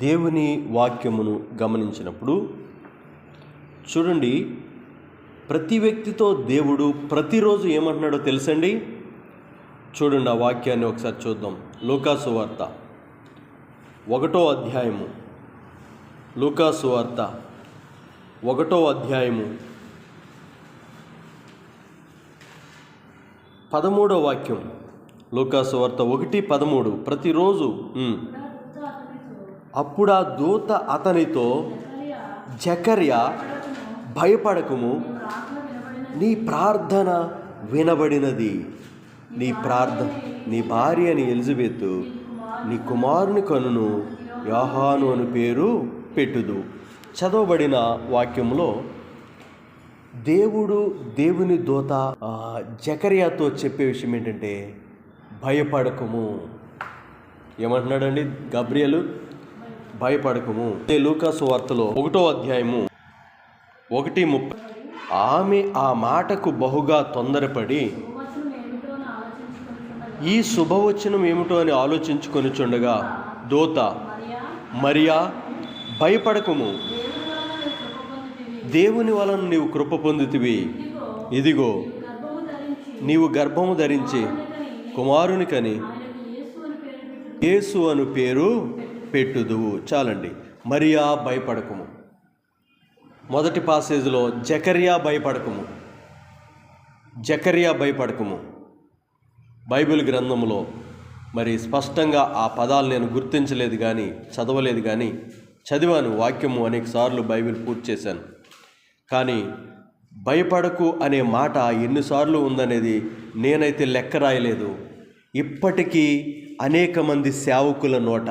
దేవుని వాక్యమును గమనించినప్పుడు చూడండి, ప్రతి వ్యక్తితో దేవుడు ప్రతిరోజు ఏమంటున్నాడో తెలుసండి. చూడండి, ఆ వాక్యాన్ని ఒకసారి చూద్దాం. లూకాసు వార్త 1వ అధ్యాయము, లూకాసు వార్త 1వ అధ్యాయము 13వ వాక్యం. లూకాసు వార్త 1:13. ప్రతిరోజు అప్పుడు ఆ దూత అతనితో, జకర్యా, భయపడకుము, నీ ప్రార్థన వినబడినది. నీ భార్య అని ఎలిజబెత్ నీ కుమారుని కనును, యోహాను అని పేరు పెట్టుదు. చదవబడిన వాక్యంలో దేవుని దూత జకర్యాతో చెప్పే విషయం ఏంటంటే, భయపడకము. ఏమంటున్నాడండి గబ్రియలు? భయపడకము. లూకాసు వార్తలో 1వ అధ్యాయము 1:30. ఆమె ఆ మాటకు బహుగా తొందరపడి ఈ శుభవచనం ఏమిటో అని ఆలోచించుకొనిచుండగా దూత, మరియా, భయపడకము, దేవుని వలన నీవు కృప పొందితివి. ఇదిగో, నీవు గర్భము ధరించి కుమారుని కని యేసు అను పేరు పెట్టుదువు. చాలండి. మరియా భయపడకము. మొదటి పాసేజ్లో జకర్యా భయపడకము. బైబిల్ గ్రంథంలో మరి స్పష్టంగా ఆ పదాలు నేను గుర్తించలేదు కానీ, చదవలేదు కానీ, చదివాను వాక్యము అనేక సార్లు బైబిల్ పూర్తి చేశాను. కానీ భయపడకు అనే మాట ఎన్నిసార్లు ఉందనేది నేనైతే లెక్క రాయలేదు. ఇప్పటికీ అనేక మంది సేవకుల నోట,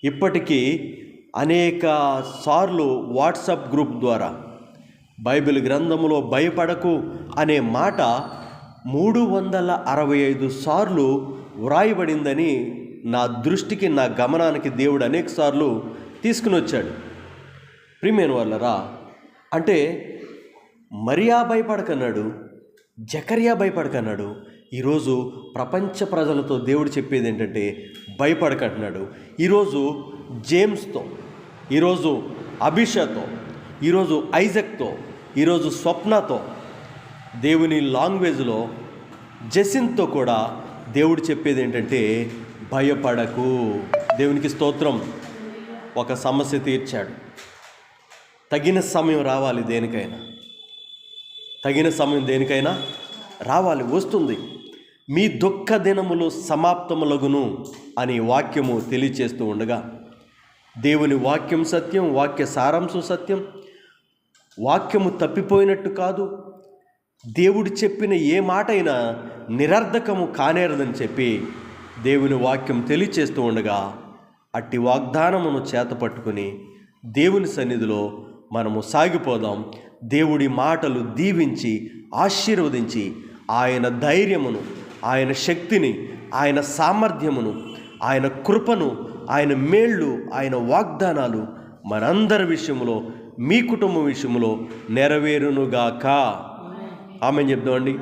ఇప్పటికీ అనేక సార్లు వాట్సాప్ గ్రూప్ ద్వారా బైబిల్ గ్రంథంలో భయపడకు అనే మాట 365 సార్లు వ్రాయబడిందని నా దృష్టికి, నా గమనానికి దేవుడు అనేక సార్లు తీసుకుని వచ్చాడు. ప్రియమైన వాళ్ళరా, అంటే మరియా భయపడకన్నాడు, జకర్యా భయపడకన్నాడు. ఈరోజు ప్రపంచ ప్రజలతో దేవుడు చెప్పేది ఏంటంటే భయపడకంటున్నాడు. ఈరోజు జేమ్స్తో, ఈరోజు అభిషతో, ఈరోజు ఐజక్తో, ఈరోజు స్వప్నతో, దేవుని లాంగ్వేజ్లో జెసిన్తో కూడా దేవుడు చెప్పేది ఏంటంటే భయపడకు. దేవునికి స్తోత్రం. ఒక సమస్య తీర్చాడు. తగిన సమయం రావాలి, తగిన సమయం దేనికైనా రావాలి, వస్తుంది. మీ దుఃఖ దినములు సమాప్తములగును అని వాక్యము తెలియచేస్తూ ఉండగా, దేవుని వాక్యం సత్యం, వాక్య సారాంశం సత్యం, వాక్యము తప్పిపోయినట్టు కాదు. దేవుడు చెప్పిన ఏ మాట అయినా నిరర్ధకము కానేరదని చెప్పి దేవుని వాక్యం తెలియచేస్తూ ఉండగా, అట్టి వాగ్దానమును చేతపట్టుకుని దేవుని సన్నిధిలో మనము సాగిపోదాం. దేవుడి మాటలు దీవించి ఆశీర్వదించి ఆయన ధైర్యమును, ఆయన శక్తిని, ఆయన సామర్థ్యమును, ఆయన కృపను, ఆయన మేళ్ళు, ఆయన వాగ్దానాలు మనందరి విషయంలో, మీ కుటుంబం విషయంలో నెరవేరునుగాక. ఆమెన్ చెప్దామండి.